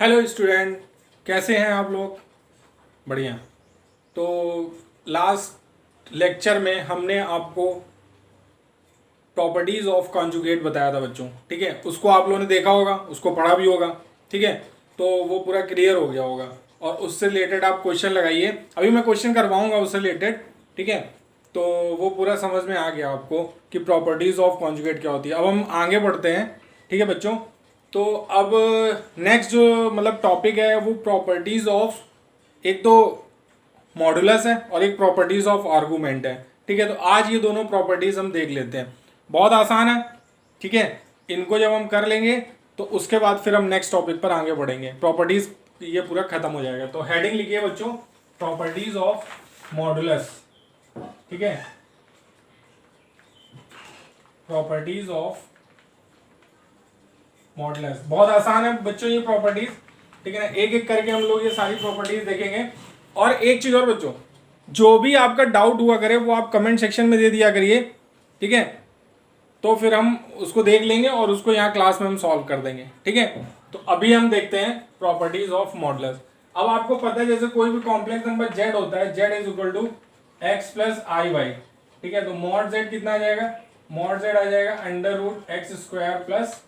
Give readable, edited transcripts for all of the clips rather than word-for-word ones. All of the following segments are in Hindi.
हेलो स्टूडेंट, कैसे हैं आप लोग? बढ़िया। तो लास्ट लेक्चर में हमने आपको प्रॉपर्टीज़ ऑफ कॉन्जुगेट बताया था बच्चों, ठीक है। उसको आप लोगों ने देखा होगा, उसको पढ़ा भी होगा, ठीक है। तो वो पूरा क्लियर हो गया होगा और उससे रिलेटेड आप क्वेश्चन लगाइए। अभी मैं क्वेश्चन करवाऊंगा उससे रिलेटेड, ठीक है। तो वो पूरा समझ में आ गया आपको कि प्रॉपर्टीज़ ऑफ कॉन्जुगेट क्या होती है। अब हम आगे बढ़ते हैं, ठीक है बच्चों। तो अब नेक्स्ट जो मतलब टॉपिक है वो प्रॉपर्टीज़ ऑफ, एक तो मॉडुलस है और एक प्रॉपर्टीज़ ऑफ आर्गूमेंट है, ठीक है। तो आज ये दोनों प्रॉपर्टीज़ हम देख लेते हैं। बहुत आसान है, ठीक है। इनको जब हम कर लेंगे तो उसके बाद फिर हम नेक्स्ट टॉपिक पर आगे बढ़ेंगे। प्रॉपर्टीज़ ये पूरा खत्म हो जाएगा। तो हेडिंग लिखिए बच्चों, प्रॉपर्टीज़ ऑफ मॉडुलस, ठीक है। प्रॉपर्टीज़ ऑफ मॉडुलस बहुत आसान है बच्चों ये प्रॉपर्टीज, ठीक है ना। एक एक करके हम लोग ये सारी प्रॉपर्टीज देखेंगे। और एक चीज और बच्चों, जो भी आपका डाउट हुआ करे वो आप कमेंट सेक्शन में दे दिया करिए, ठीक है। तो फिर हम उसको देख लेंगे और उसको यहाँ क्लास में हम सॉल्व कर देंगे, ठीक है। तो अभी हम देखते हैं प्रॉपर्टीज ऑफ मॉडुलस। अब आपको पता है जैसे कोई भी कॉम्प्लेक्स नंबर जेड होता है, z is equal to x plus i y, ठीक है। तो मॉड जेड कितना आ जाएगा? मॉड जेड आ जाएगा under root x square plus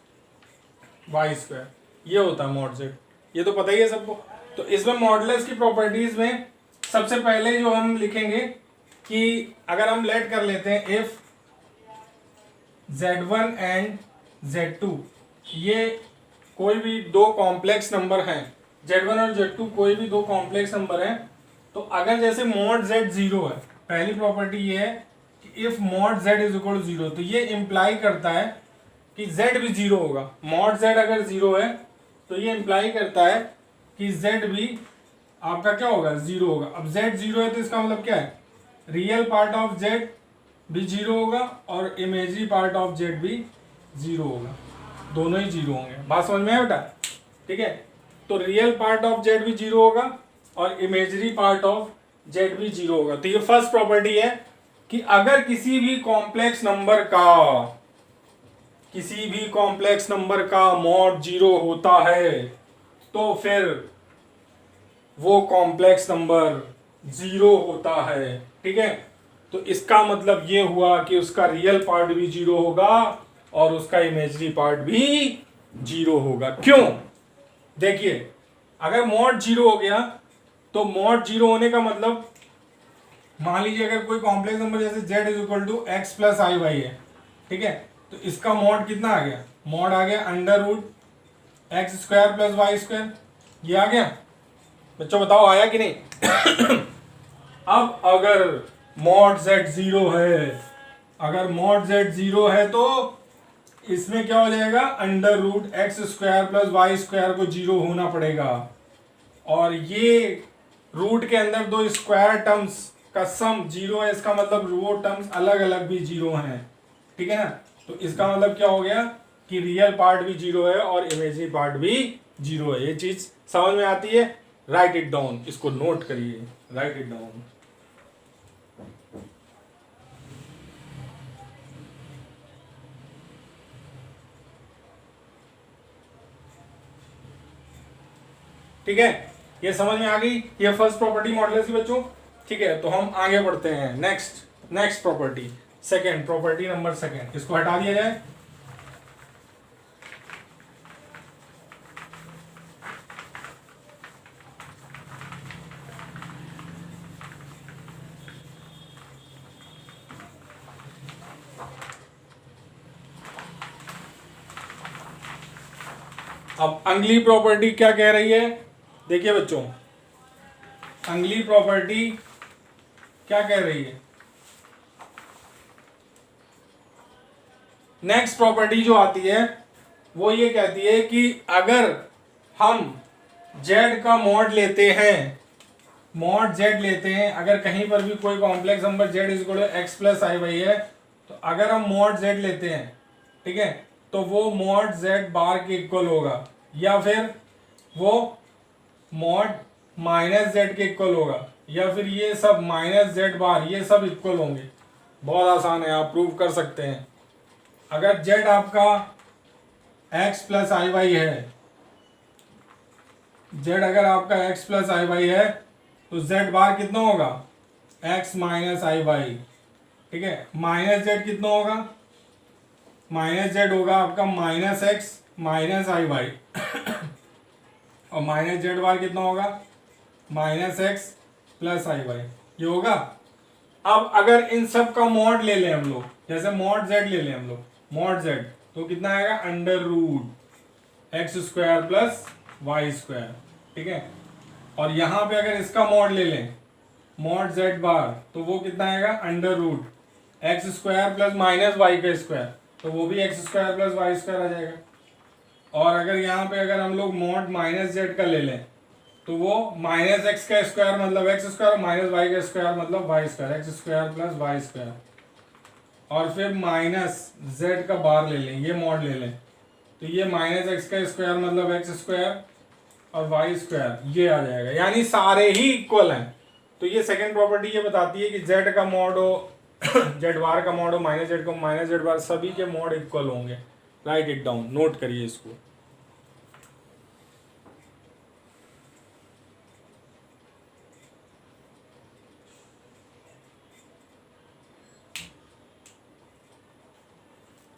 Y square, ये होता है मॉड जेड। ये तो पता ही है सबको। तो इसमें मॉडुलस की प्रॉपर्टीज में सबसे पहले जो हम लिखेंगे कि अगर हम लेट कर लेते हैं इफ z1 एंड z2 ये कोई भी दो कॉम्प्लेक्स नंबर हैं, z1 और z2 कोई भी दो कॉम्प्लेक्स नंबर हैं, तो अगर जैसे मॉड z जीरो है, पहली प्रॉपर्टी ये है कि if mod z is equal to zero, तो ये इंप्लाई करता है कि z भी जीरो होगा। मॉड z अगर जीरो है तो ये इंप्लाई करता है कि z भी आपका क्या होगा? जीरो होगा। अब z जीरो है तो इसका मतलब क्या है? रियल पार्ट ऑफ z भी जीरो होगा और इमेजरी पार्ट ऑफ z भी जीरो होगा, दोनों ही जीरो होंगे। बात समझ में आया बेटा? ठीक है। तो रियल पार्ट ऑफ z भी जीरो होगा और इमेजरी पार्ट ऑफ z भी जीरो होगा। तो ये फर्स्ट प्रॉपर्टी है कि अगर किसी भी कॉम्प्लेक्स नंबर का मॉड जीरो होता है तो फिर वो कॉम्प्लेक्स नंबर जीरो होता है, ठीक है। तो इसका मतलब ये हुआ कि उसका रियल पार्ट भी जीरो होगा और उसका इमेजरी पार्ट भी जीरो होगा। क्यों? देखिए, अगर मॉड जीरो हो गया तो मॉड जीरो होने का मतलब, मान लीजिए अगर कोई कॉम्प्लेक्स नंबर जैसे z is equal to x plus i y है, ठीक है। तो इसका मॉड कितना आ गया? मॉड आ गया under root x square plus Y square, ये आ गया। बच्चों बताओ आया कि नहीं? अब अगर मॉड z जीरो है, अगर मॉड z जीरो है तो इसमें क्या हो जाएगा? Under root x square plus Y square को जीरो होना पड़ेगा। और ये रूट के अंदर दो स्क्वायर टर्म्स का सम जीरो है, इसका मतलब वो टर्म्स अलग अलग भी जीरो हैं, ठीक है ना। तो इसका मतलब क्या हो गया कि रियल पार्ट भी जीरो है और इमेजरी पार्ट भी जीरो है। ये चीज समझ में आती है? राइट इट डाउन, इसको नोट करिए, राइट इट डाउन। ठीक है, ये समझ में आ गई? ये फर्स्ट प्रॉपर्टी मॉडुलस की बच्चों, ठीक है। तो हम आगे बढ़ते हैं। Next property, second property number second, इसको हटा दिया जाए। अब अगली प्रॉपर्टी क्या कह रही है? देखिए बच्चों, अगली प्रॉपर्टी क्या कह रही है? नेक्स्ट प्रॉपर्टी जो आती है वो ये कहती है कि अगर हम z का मॉड लेते हैं, मॉड z लेते हैं, अगर कहीं पर भी कोई complex number z is equal to x plus i y है, तो अगर हम मॉड z लेते हैं, ठीक है, तो वो मॉड z बार के इक्वल होगा या फिर वो मॉड माइनस z के इक्वल होगा या फिर ये सब माइनस z बार, ये सब इक्वल होंगे। बहुत आसान है, आप प्रूव कर सकते हैं। अगर z आपका x प्लस आई वाई है जेड अगर आपका एक्स प्लस आई वाई है तो जेड बार कितना होगा, एक्स माइनस आई वाई, ठीक है। माइनस जेड कितना होगा, माइनस जेड होगा आपका माइनस एक्स माइनस आई वाई और माइनस जेड बार कितना होगा, minus x plus i Y, ये होगा। अब अगर इन सब का मॉड ले लें हम लोग, जैसे मॉड जेड ले लें हम लोग, मॉड जेड तो कितना आएगा, under root x square plus Y square, ठीक है। और यहां पे अगर इसका मॉड ले लें, मॉड जेड बार, तो वो कितना आएगा, under root x square plus minus Y का स्क्वायर, तो वो भी X square plus Y square आ जाएगा। और अगर यहाँ पे अगर हम लोग मॉड माइनस जेड का ले लें तो वो माइनस एक्स का स्क्वायर मतलब एक्स स्क्वायर, माइनस वाई का स्क्वायर मतलब y square, x square plus Y square. और फिर माइनस जेड का बार ले लें, ये मॉड ले लें, तो ये माइनस एक्स का स्क्वायर मतलब एक्स स्क्वायर और वाई स्क्वायर, ये आ जाएगा। यानी सारे ही इक्वल हैं। तो ये सेकंड प्रॉपर्टी ये बताती है कि जेड का मॉड हो जेड बार का मॉड हो माइनस जेड को माइनस जेड बार, सभी के मॉड इक्वल होंगे। राइट इट डाउन, नोट करिए इसको।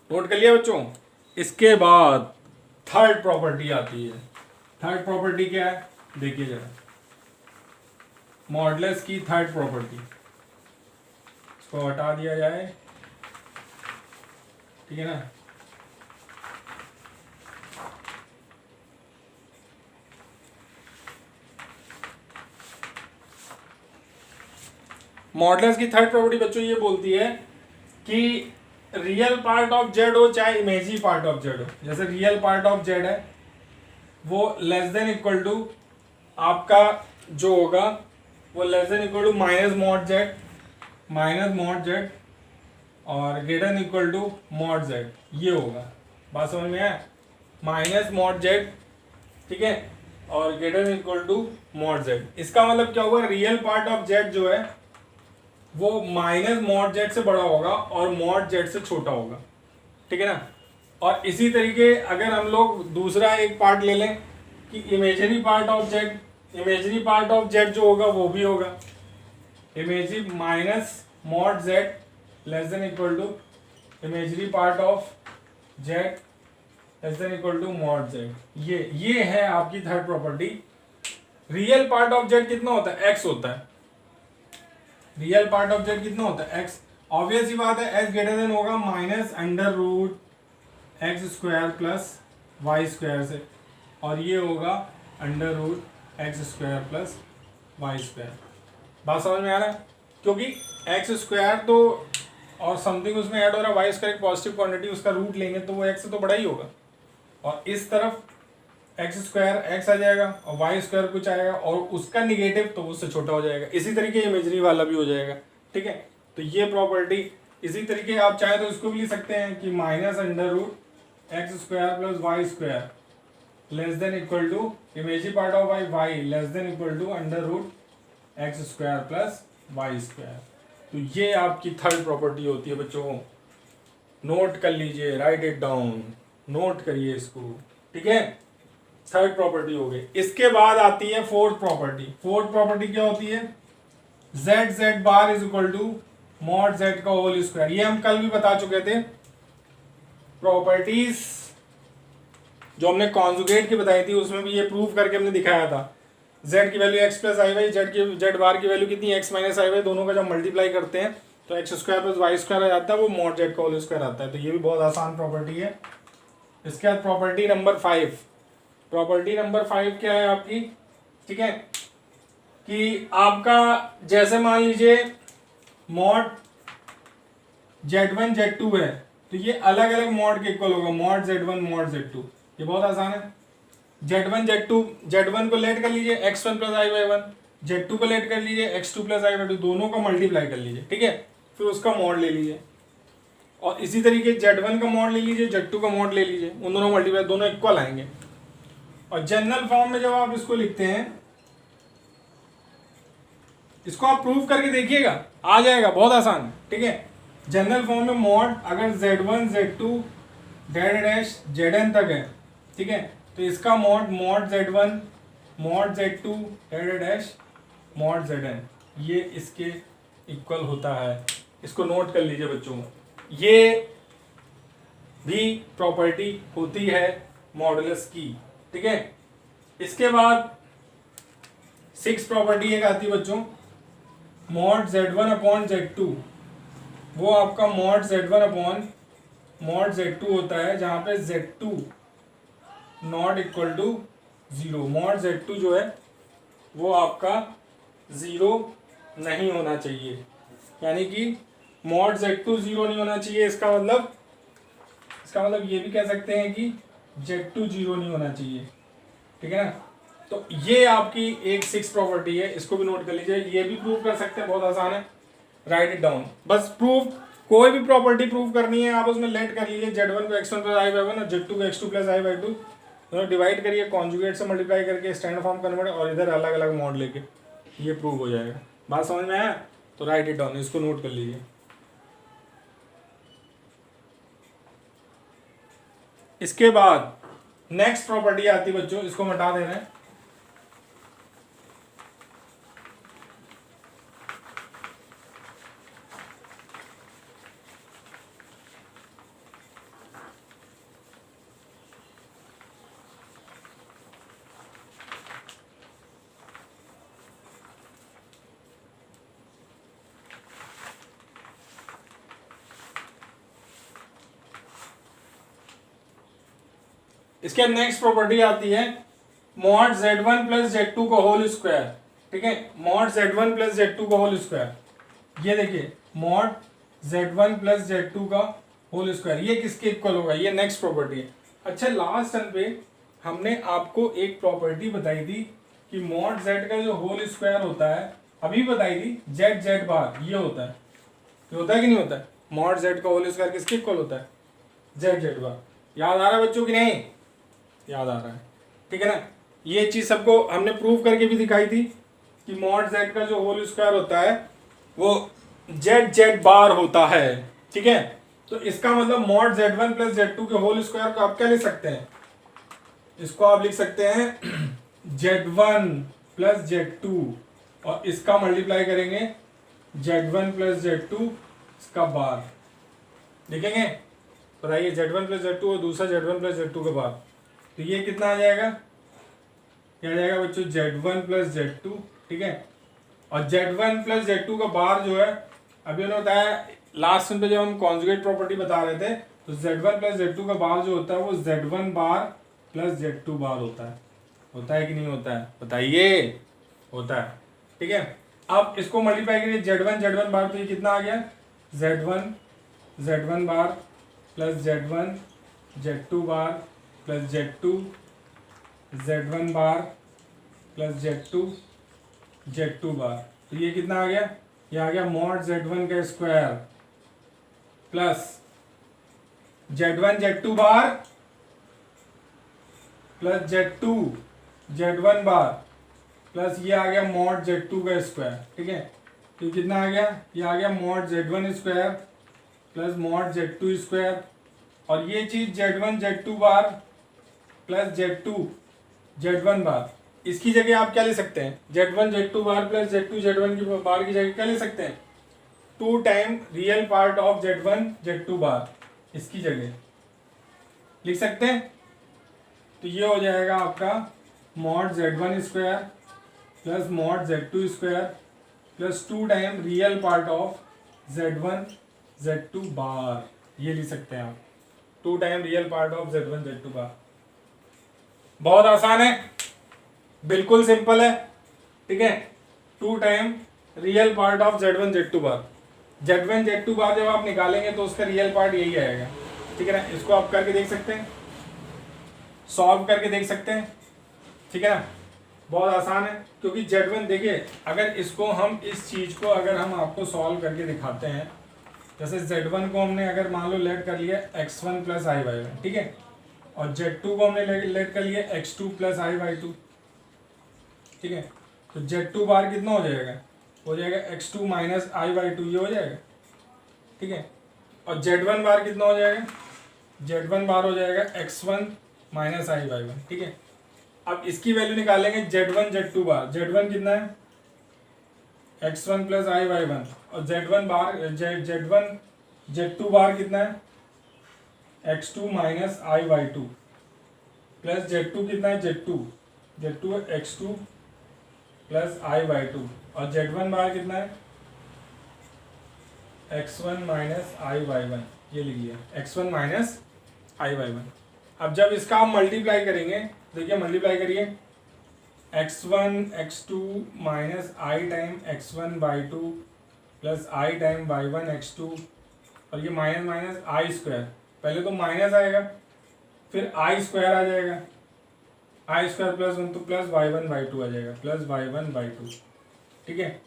नोट कर लिया बच्चों। इसके बाद थर्ड प्रॉपर्टी आती है। थर्ड प्रॉपर्टी क्या है, देखिए जरा, मॉडुलस की थर्ड प्रॉपर्टी, इसको हटा दिया जाए, ठीक है ना। मॉडुलस की थर्ड प्रॉपर्टी बच्चों ये बोलती है कि रियल पार्ट ऑफ जेड हो चाहे इमेजिनरी पार्ट ऑफ जेड हो, जैसे रियल पार्ट ऑफ जेड है वो लेस देन इक्वल टू आपका जो होगा वो less than equal to minus mod Z और greater than equal to mod Z, ये होगा। बात समझ में आया, माइनस मॉड जेड, ठीक है, और greater than equal to mod z. इसका मतलब क्या होगा, रियल पार्ट ऑफ जेड जो है वो माइनस मॉड जेड से बड़ा होगा और मॉड जेड से छोटा होगा, ठीक है ना। और इसी तरीके अगर हम लोग दूसरा एक पार्ट ले लें कि इमेजिनरी पार्ट ऑफ जेड जो होगा वो भी होगा imaginary minus mod z less than equal to imaginary part of z less than equal to mod Z. ये है आपकी third property. Real part of z कितना होता है, एक्स होता है। रियल पार्ट ऑफ जेड कितना होता है, एक्स। ऑब्वियस ही बात है, एक्स ग्रेटर देन होगा minus under root x square plus Y square से, और ये होगा under root x square plus Y square. बात समझ में आ रहा है, क्योंकि एक्स स्क्वायर तो और समथिंग उसमें ऐड हो रहा है, वाई स्क्वायर एक पॉजिटिव क्वांटिटी, उसका रूट लेंगे तो वो एक्स से तो बड़ा ही होगा। और इस तरफ एक्स स्क्वायर एक्स आ जाएगा और वाई स्क्वायर कुछ आएगा और उसका निगेटिव तो उससे छोटा हो जाएगा। इसी तरीके इमेजिनरी वाला भी हो जाएगा, ठीक है। तो ये प्रॉपर्टी इसी तरीके आप चाहे तो इसको भी लिख सकते हैं कि minus under root x square plus Y square less than equal to imaginary part of y less than equal to under root x square plus Y square. तो ये आपकी थर्ड प्रॉपर्टी होती है बच्चों, नोट कर लीजिए, राइट इट डाउन, नोट करिए इसको, ठीक है। थर्ड प्रॉपर्टी हो गई। इसके बाद आती है फोर्थ प्रॉपर्टी। फोर्थ प्रॉपर्टी क्या होती है, z z bar is equal to mod Z का होल स्क्वायर। ये हम कल भी बता चुके थे। प्रॉपर्टीज जो हमने कॉन्जुगेट की बताई थी उसमें भी ये प्रूव करके हमने दिखाया था। जेड की value x plus i Y, Z बार की वैल्यू कितनी, एक्स माइनस आई वाई, दोनों का जब मल्टीप्लाई करते हैं तो X square plus Y square आ जाता है, वो मॉड जेड का होल स्क्वायर आता है। तो ये भी बहुत आसान प्रॉपर्टी है। इसके बाद प्रॉपर्टी नंबर 5। प्रॉपर्टी नंबर 5 क्या है आपकी, ठीक है, कि आपका जैसे मान लीजिए मॉड z1 z2 है तो ये अलग अलग मॉड के इक्वल होगा, मॉड z1 मॉड z2। ये बहुत आसान है। z1 z2, z1 को लेट कर लीजिए x1 plus i Y one, z2 को लेट कर लीजिए x2 plus i y to, दोनों का मल्टीप्लाई कर लीजिए, ठीक है, फिर उसका मॉड ले लीजिए। और इसी तरीके z1 का मॉड ले लीजिए, z2 का मॉड ले लीजिए, उन दोनों मल्टीप्लाई, दोनों इक्वल आएंगे। और जनरल फॉर्म में जब आप इसको लिखते हैं, इसको आप प्रूव करके देखिएगा, आ जाएगा, बहुत आसान, ठीक है। जनरल फॉर्म में मॉड अगर z1 z2 z dash zn तक है, ठीक है, तो इसका mod z1 mod Z2 dash mod Zn, ये इसके इक्वल होता है। इसको नोट कर लीजिए बच्चों, ये भी प्रॉपर्टी होती है मॉडुलस की, ठीक है। इसके बाद 6 प्रॉपर्टी एक आती है बच्चों, मॉड Z1 अपॉन Z2, वो आपका mod Z1 upon mod Z2 होता है, जहां पे Z2 not equal to 0। Mod Z2 जो है वो आपका 0 नहीं होना चाहिए, यानी कि मॉड Z2 0 नहीं होना चाहिए। इसका मतलब ये भी कह सकते हैं कि Z2 0 नहीं होना चाहिए, ठीक है ना। तो ये आपकी एक 6 प्रॉपर्टी है, इसको भी नोट कर लीजिए। ये भी प्रूव कर सकते हैं, बहुत आसान है, राइट इट डाउन। बस प्रूव, कोई भी प्रॉपर्टी प्रूव करनी है आप उसमें लेट कर लीजिए, Z1 को x1 प्लस i/1 और Z2 को x2 प्लस i/2, दोनों डिवाइड करिए, कॉन्जुगेट से मल्टीप्लाई करके स्टैंडर्ड फॉर्म कन्वर्ट, और इधर अलग अलग मॉड लेके ये प्रूव हो जाएगा। बात समझ में आया? तो राइट इट डाउन, इसको नोट कर लीजिए। इसके बाद नेक्स्ट प्रॉपर्टी आती है बच्चों, इसको हटा देना है। इसके नेक्स्ट प्रॉपर्टी आती है मॉड Z1 प्लस Z2 का होल स्क्वायर, ठीक है। मॉड Z1 प्लस Z2 का होल स्क्वायर, ये देखिए मॉड Z1 प्लस Z2 का होल स्क्वायर, ये किसके इक्वल होगा? ये नेक्स्ट प्रॉपर्टी है। अच्छा, लास्ट टर्म पे हमने आपको एक प्रॉपर्टी बताई थी कि मॉड Z का जो होल स्क्वायर होता है, अभी बताई थी, Z बार ये होता है, ये होता है कि नहीं होता है? मॉड Z का होल स्क्वायर किसके इक्वल होता है? Z बार। याद आ रहा है बच्चों की नहीं? याद आ रहा है, ठीक है ना। ये चीज सबको हमने प्रूव करके भी दिखाई थी कि मॉड Z का जो होल स्क्वायर होता है वो Z बार होता है, ठीक है। तो इसका मतलब मॉड Z1 प्लस Z2 के होल स्क्वायर को आप क्या लिख सकते हैं? इसको आप लिख सकते हैं Z1 प्लस Z2, और इसका मल्टीप्लाई करेंगे Z1 प्लस Z2 इसका बार, लिखेंगे। बताइए, Z1 प्लस Z2 और दूसरा Z1 प्लस Z2 का बार, तो ये कितना आ जाएगा? क्या आ जाएगा बच्चों? Z1 प्लस Z2, ठीक है। और Z1 प्लस Z2 का बार जो है, अभी उन्होंने बताया लास्ट में जब हम कॉन्जुगेट प्रॉपर्टी बता रहे थे, तो Z1 प्लस Z2 का बार जो होता है वो Z1 बार प्लस Z2 बार होता है कि नहीं होता है? बताइए, होता है, ठीक है। अब इसको मल्टीप्लाई करिए, Z1 बार, तो ये कितना आ गया? Z1 बार प्लस Z2 बार प्लस Z1 बार प्लस Z2 बार, तो ये कितना आ गया? ये आ गया मॉड Z1 का स्क्वायर प्लस Z2 बार प्लस Z1 बार प्लस ये आ गया मॉड Z2 का स्क्वायर, ठीक है। तो कितना आ गया? ये आ गया mod Z1 square plus mod Z2 square, और ये चीज Z2 बार प्लस Z1 बार, इसकी जगह आप क्या ले सकते हैं? Z2 बार प्लस Z1 की बार की जगह क्या ले सकते हैं? 2 time real part of Z2 बार, इसकी जगह लिख सकते हैं। तो ये हो जाएगा आपका mod Z1 square plus mod Z2 square plus 2 time real part of Z2 bar, ये लिख सकते हैं आप, 2 time real part of Z2 बार। बहुत आसान है, बिल्कुल सिंपल है, ठीक है। 2 time real part of Z2 bar, Z2 बार जब आप निकालेंगे तो उसका रियल पार्ट यही आएगा, ठीक है ना। इसको आप करके देख सकते हैं, सॉल्व करके देख सकते हैं, ठीक है ना। बहुत आसान है, क्योंकि Z1 देखिए, अगर इसको हम इस चीज को अगर हम आपको सॉल्व करके दिखाते हैं, जैसे Z1 को हमने अगर मान लो लेट कर लिया x1 प्लस i/1, ठीक है, और Z2 को हमने लेट कर लिया x2 प्लस i/2, ठीक है। तो Z2 बार कितना हो जाएगा? हो जाएगा x2 माइनस i/2, ये हो जाएगा, ठीक है। और Z1 बार कितना हो जाएगा? Z1 बार हो जाएगा x1 माइनस i/1, ठीक है। अब इसकी वैल्यू निकालेंगे Z1 Z2 बार। Z1 कितना है x1 plus i Y one, और Z1 बार Z1 Z2 बार कितना है x2 माइनस आई वाई टू, प्लस Z2 कितना है Z2 x2 plus i y to, और Z1 बार कितना है x1 माइनस आई वाई वन, ये लिख लिया x1 माइनस आई वाई वन। अब जब इसका आप मल्टीप्लाई करेंगे, देखिए मल्टीप्लाई करिए x1 x2 minus I time x1 by two plus I time y1 x2, और ये माइनस माइनस आई स्क्वायर, पहले तो माइनस आएगा फिर आई स्क्वायर आ जाएगा, आई स्क्वायर प्लस वन तो प्लस y1 बाई टू आ जाएगा, प्लस y1 बाई टू, ठीक है।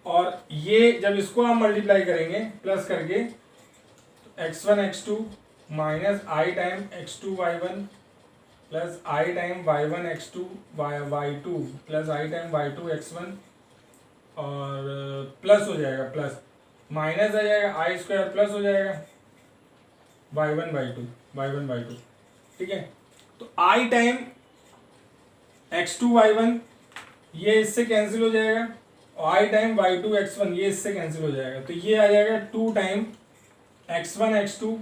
और ये जब इसको आप मल्टीप्लाई करेंगे प्लस करके x1 x2 minus I time x2 y1 plus I time y1 x2 y2 plus I time y2 x1, और प्लस हो जाएगा, प्लस माइनस आ जाएगा आई स्क्वायर प्लस हो जाएगा y1 बाई टू, ठीक है। तो आई टाइम x2 y1 ये इससे कैंसिल हो जाएगा, और आई टाइम y2 x1 ये इससे कैंसिल हो जाएगा, तो ये आ जाएगा 2 टाइम x1 x2,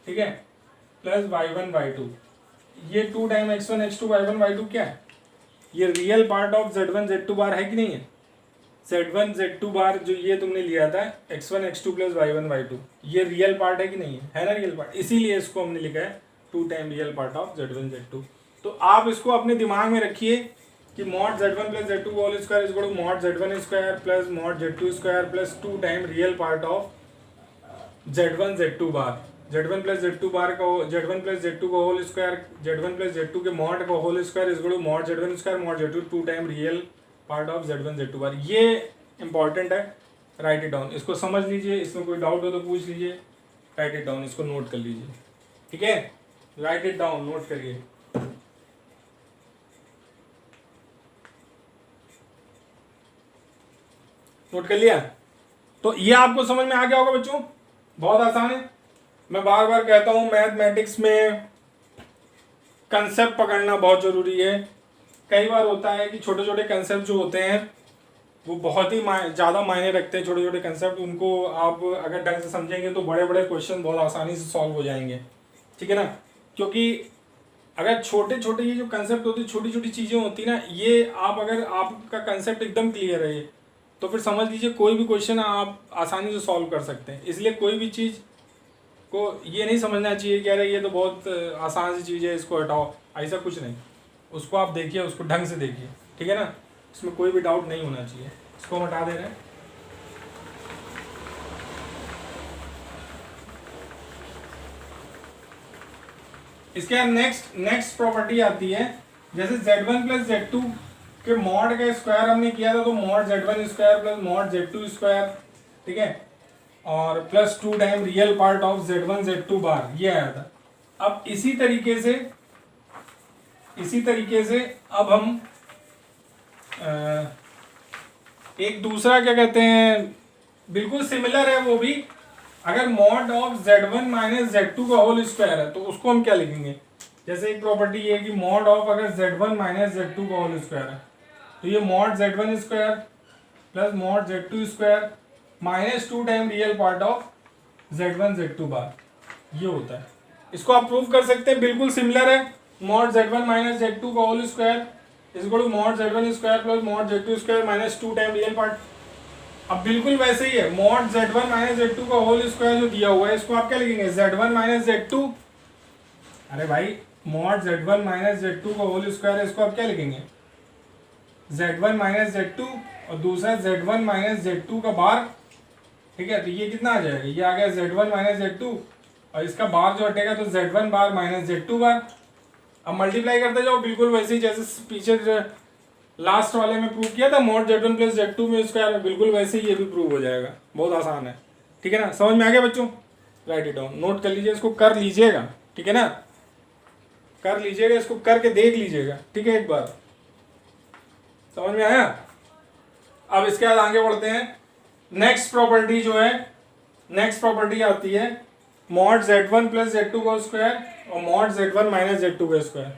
ठीक है, प्लस y1 बाई टू। ये 2 time x1 x2 y1 by two क्या है, ये real part of Z1 Z2 बार है कि नहीं है। Z1 Z2 बार जो ये तुमने लिया था x1 x2 plus y1 by two, ये रियल पार्ट है कि नहीं है ना रियल पार्ट, इसीलिए इसको हमने लिखा है 2 time real part of Z1 Z2। तो आप इसको अपने दिमाग में रखिए कि mod Z1 plus Z2 whole square is equal to mod Z1 square plus mod Z2 square plus 2 time real part of Z1 Z2 bar. Z1 plus Z2 bar का Z1 प्लस Z2 का whole square, Z1 plus Z2 के मॉड का whole square is equal to mod Z1 square mod Z2 2 time real part of Z1 Z2 bar. ये इंपॉर्टेंट है, राइट इट डाउन, इसको समझ लीजिए, इसमें कोई डाउट हो तो पूछ लीजिए, राइट इट डाउन, इसको नोट कर लीजिए, ठीक है, राइट इट डाउन, नोट करिए। नोट कर लिया, तो ये आपको समझ में आ गया होगा बच्चों, बहुत आसान है। मैं बार बार कहता हूँ मैथमेटिक्स में कंसेप्ट पकड़ना बहुत ज़रूरी है। कई बार होता है कि छोटे छोटे कंसेप्ट जो होते हैं वो बहुत ही ज़्यादा मायने रखते हैं, छोटे छोटे कंसेप्ट, उनको आप अगर ढंग से समझेंगे तो बड़े बड़े क्वेश्चन बहुत आसानी से सॉल्व हो जाएंगे, ठीक है ना। क्योंकि अगर छोटे छोटे ये जो कंसेप्ट होते हैं, छोटी छोटी चीज़ें होती ना, ये आप अगर आपका कंसेप्ट एकदम क्लियर है तो फिर समझ लीजिए कोई भी क्वेश्चन आप आसानी से सॉल्व कर सकते हैं। इसलिए कोई भी चीज़ को ये नहीं समझना चाहिए कि अरे ये तो बहुत आसान सी चीज़ है इसको हटाओ, ऐसा कुछ नहीं, उसको आप देखिए, उसको ढंग से देखिए, ठीक है ना, इसमें कोई भी डाउट नहीं होना चाहिए। इसको हम हटा दे रहे हैं। इसके बाद नेक्स्ट प्रॉपर्टी आती है, जैसे Z1 प्लस Z2 के मॉड का स्क्वायर हमने किया था, तो mod Z1 square plus mod Z2 square, ठीक है, और plus 2 time real part of Z1 Z2 bar, ये आया था। अब इसी तरीके से अब हम एक दूसरा क्या कहते हैं, बिल्कुल सिमिलर है वो भी, अगर mod of Z1 minus Z2 का होल स्क्वायर है तो उसको हम क्या लिखेंगे। जैसे एक प्रॉपर्टी ये है कि मॉड ऑफ अगर Z1 माइनस Z2 का होल स्क्वायर है तो ये mod Z1 square plus mod Z2 square minus 2 time real part of Z1 Z2 bar, ये होता है। इसको आप प्रूव कर सकते हैं, बिल्कुल सिमिलर है, मॉड Z1 माइनस Z2 का whole square is equal to mod Z1 square plus mod Z2 square minus 2 time real part. अब बिल्कुल वैसे ही है, मॉड Z1 माइनस Z2 का होल स्क्वायर जो दिया हुआ है इसको आप क्या लिखेंगे, Z1 माइनस Z2, अरे भाई मॉड Z1 माइनस Z2 का होल स्क्वायर है, इसको आप क्या लिखेंगे, Z1 माइनस Z2, और दूसरा Z1 माइनस Z2 का बार, ठीक है, तो ये कितना आ जाएगा, ये आ गया Z1 माइनस Z2, और इसका बार जो हटेगा तो Z1 बार माइनस Z2 बार। अब मल्टीप्लाई करते जाओ, बिल्कुल वैसे ही जैसे पीछे लास्ट वाले में प्रूव किया था मॉड Z1 प्लस Z2 में स्क्वायर में, बिल्कुल वैसे ही ये भी प्रूव हो जाएगा, बहुत आसान है, ठीक है ना। समझ में आ गया बच्चों, राइट इट डाउन, नोट कर लीजिए, इसको कर लीजिएगा, ठीक है ना, कर लीजिएगा, इसको करके देख लीजिएगा, ठीक है, एक बार समझ में आया। अब इसके बाद आगे बढ़ते हैं, नेक्स्ट प्रॉपर्टी जो है, नेक्स्ट प्रॉपर्टी आती है मॉड Z1 प्लस Z2 का स्क्वायर और मॉड Z1 माइनस Z2 का स्क्वायर।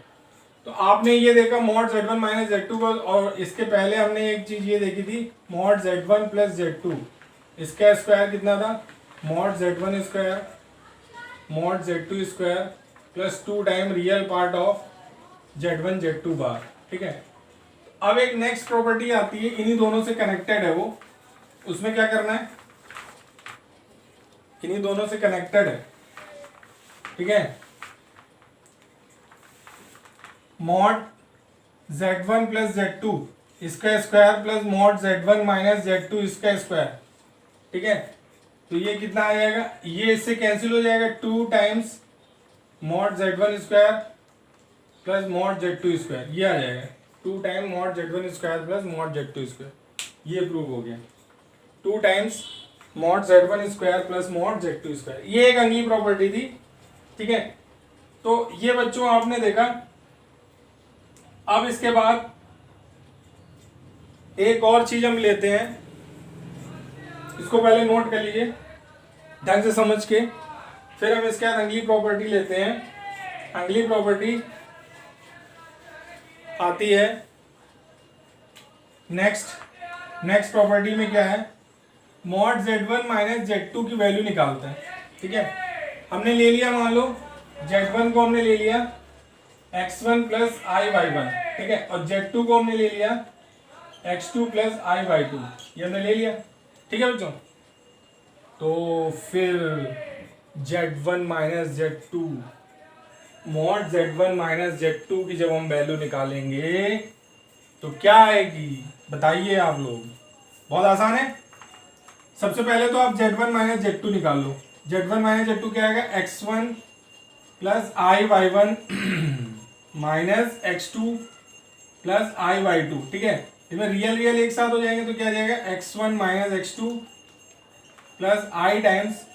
तो आपने ये देखा मॉड Z1 माइनस Z2 का, और इसके पहले हमने एक चीज ये देखी थी मॉड Z1 प्लस Z2, इसका स्क्वायर कितना था mod Z1 square mod Z2 square plus 2 time real part of Z1 Z2 बार। ठीक है, अब एक नेक्स्ट प्रॉपर्टी आती है, इन्हीं दोनों से कनेक्टेड है वो, उसमें क्या करना है, इन्हीं दोनों से कनेक्टेड है। ठीक है, मॉड Z1 प्लस Z2 इसका square plus mod Z1 minus Z2 इसका स्क्वायर। ठीक है, तो ये कितना आ जाएगा, ये इससे कैंसिल हो जाएगा, 2 times mod Z1 square plus mod Z2 square, ये आ जाएगा 2 time mod Z1 square plus mod Z2 square, ये प्रूव हो गया। 2 times mod Z1 square plus mod Z2 square, ये एक अगली प्रॉपर्टी थी। ठीक है, तो ये बच्चों आपने देखा। अब इसके बाद एक और चीज हम लेते हैं, इसको पहले नोट कर लीजिए ढंग से समझ के, फिर हम इसके बाद अगली प्रॉपर्टी लेते हैं। अगली प्रॉपर्टी आती है नेक्स्ट प्रॉपर्टी में क्या है, मॉड Z1 माइनस Z2 की वैल्यू निकालते हैं। ठीक है, हमने ले लिया, मान लो Z1 को हमने ले लिया x1 प्लस i/1, ठीक है, और Z2 को हमने ले लिया x2 प्लस i/2, ये हमने ले लिया। ठीक है बच्चों, तो फिर Z1 minus Z2 mod Z1 minus Z2 की जब हम वैल्यू निकालेंगे तो क्या आएगी बताइए आप लोग। बहुत आसान है, सबसे पहले तो आप Z1 माइनस Z2 निकाल लो। Z1 माइनस Z2 क्या आएगा, x1 plus i/1 minus x2 plus i/2। ठीक है, इसमें रियल एक साथ हो जाएंगे तो क्या आ जाएगा, x1 minus x2 plus i times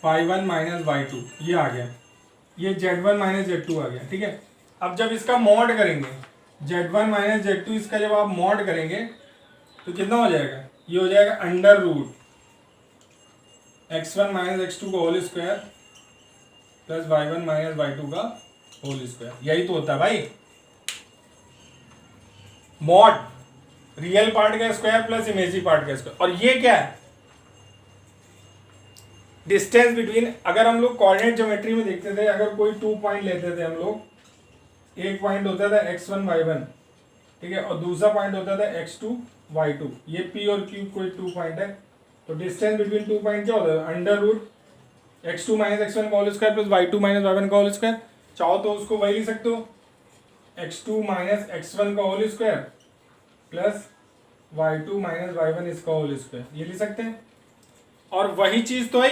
y1 minus y2, ये आ गया, ये Z1 माइनस Z2 आ गया। ठीक है, अब जब इसका मॉड करेंगे Z1 माइनस Z2, इसका जब आप मॉड करेंगे तो कितना हो जाएगा, ये हो जाएगा under root x1 minus x2 का whole square plus y1 minus y2 का होल स्क्वायर, यही तो होता है भाई मॉड, रियल पार्ट का स्क्वायर प्लस इमेजिनरी पार्ट का स्क्वायर। और ये क्या है, डिस्टेंस बिटवीन, अगर हम लोग कोऑर्डिनेट ज्योमेट्री में देखते थे, अगर कोई 2 पॉइंट लेते थे हम लोग, एक पॉइंट होता था x1 y1, ठीक है, और दूसरा पॉइंट होता था x2 y2, ये p और q कोई 2 पॉइंट है, तो डिस्टेंस बिटवीन 2 पॉइंट क्या होता है, under root x2 minus x1 का whole square plus y2 minus y1 का होल स्क्वायर। चाहो तो उसको वही लिख सकते हो, x2 माइनस x1 का whole square plus y2 minus y1 इसका होल स्क्वायर, ये लिख सकते हैं। और वही चीज तो है,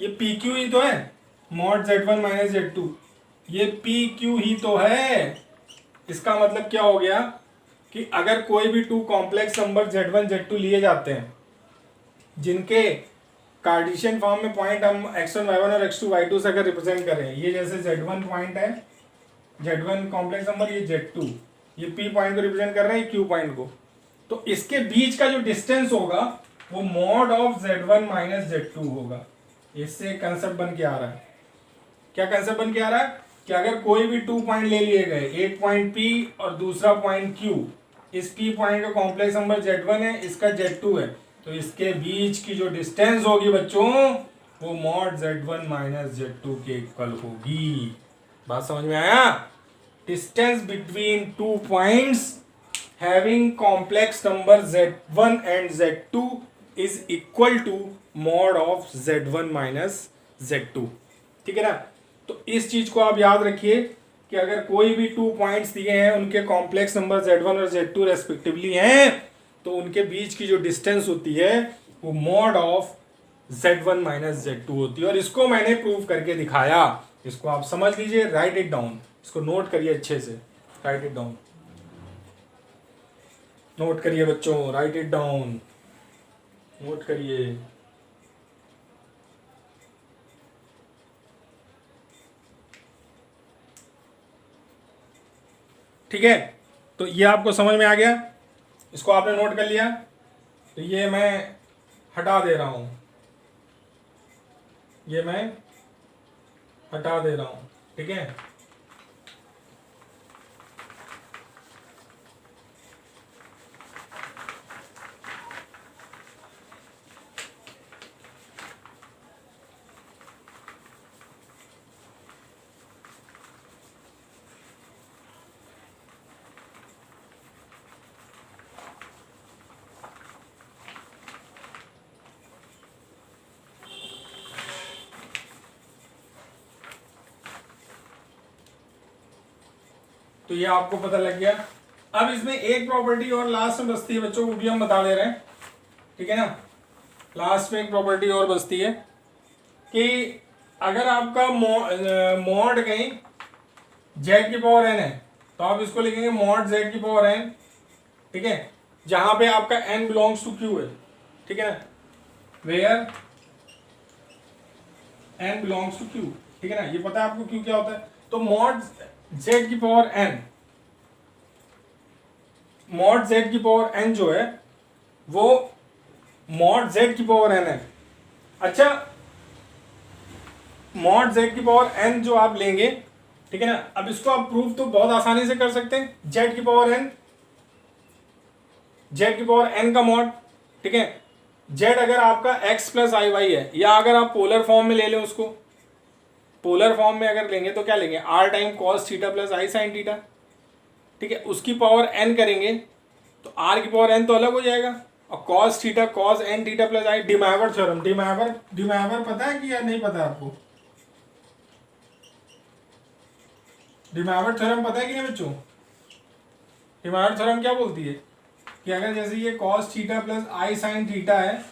ये पी क्यू ही तो है, मॉड Z1 माइनस Z2, ये पी क्यू ही तो है। इसका मतलब क्या हो गया कि अगर कोई भी 2 कॉम्प्लेक्स नंबर Z1 Z2 लिए जाते हैं, जिनके कार्टेशियन फॉर्म में पॉइंट हम x1 y1 और x2 y2 से अगर रिप्रेजेंट करें, ये जैसे Z1 पॉइंट है, Z1 कॉम्प्लेक्स नंबर, ये Z2, ये P पॉइंट को रिप्रेजेंट कर रहे हैं Q पॉइंट को, तो इसके बीच का जो डिस्टेंस होगा वो mod of Z1 minus Z2 होगा। इससे कंसेप्ट बन के आ रहा है, क्या कंसेप्ट बन के आ रहा है कि अगर कोई भी 2 पॉइंट ले लिए गए, एक पॉइंट P और दूसरा पॉइंट Q, इस P पॉइंट का कॉम्प्लेक्स नंबर Z1 है, इसका Z2 है, तो इसके बीच की जो डिस्टेंस होगी बच्चों वो मॉड Z1 माइनस Z2 के इक्वल होगी। बात समझ में आया, distance between 2 points having complex number Z1 and Z2 is equal to mod of Z1 minus Z2। ठीक है ना, तो इस चीज को आप याद रखिए कि अगर कोई भी 2 पॉइंट्स दिए हैं, उनके कॉम्प्लेक्स नंबर Z1 और Z2 रेस्पेक्टिवली हैं, तो उनके बीच की जो डिस्टेंस होती है वो mod of Z1 minus Z2 होती है। और इसको मैंने प्रूव करके दिखाया, इसको आप समझ लीजिए, राइट इट डाउन, इसको नोट करिए अच्छे से, राइट इट डाउन, नोट करिए बच्चों, राइट इट डाउन, नोट करिए। ठीक है, तो ये आपको समझ में आ गया, इसको आपने नोट कर लिया, तो ये मैं हटा दे रहा हूं, ये मैं हटा दे रहा हूं। ठीक है, तो ये आपको पता लग गया। अब इसमें एक प्रॉपर्टी और लास्ट में बचती है बच्चों, वो भी हम बता दे रहे हैं, ठीक है ना। लास्ट में एक प्रॉपर्टी और बचती है कि अगर आपका मॉड कहीं जेड की पावर एन है तो आप इसको लिखेंगे मॉड जेड की पावर एन, ठीक है, जहां पे आपका एन बिलोंग्स टू क्यू है, ठीक है ना, where n belongs to Q, ठीक है ना। ये पता है आपको क्यू क्या होता है। तो मॉड जेड की पावर एन, मॉड जेड की पावर एन जो है वो मॉड जेड की पावर एन है। अच्छा, मॉड जेड की पावर एन जो आप लेंगे, ठीक है ना, अब इसको आप प्रूव तो बहुत आसानी से कर सकते हैं। जेड की पावर एन, जेड की पावर एन का मॉड, ठीक है। जेड अगर आपका एक्स प्लस आई वाई है, या अगर आप पोलर फॉर्म में ले लें उसको, पोलर फॉर्म में अगर लेंगे तो क्या लेंगे, r time cos theta plus आई साइन थीटा, ठीक है। उसकी पावर एन करेंगे तो आर की पावर एन तो अलग हो जाएगा, और cos theta cos N theta plus I, De Moivre theorem, De Moivre पता है कि या नहीं पता है आपको? डिमाइवर थ्योरम पता है कि नहीं बच्चों? डिमाइवर थ्योरम क्या बोलती है कि अगर जैसे ये कॉस थीटा प्लस आई साइन थीटा है,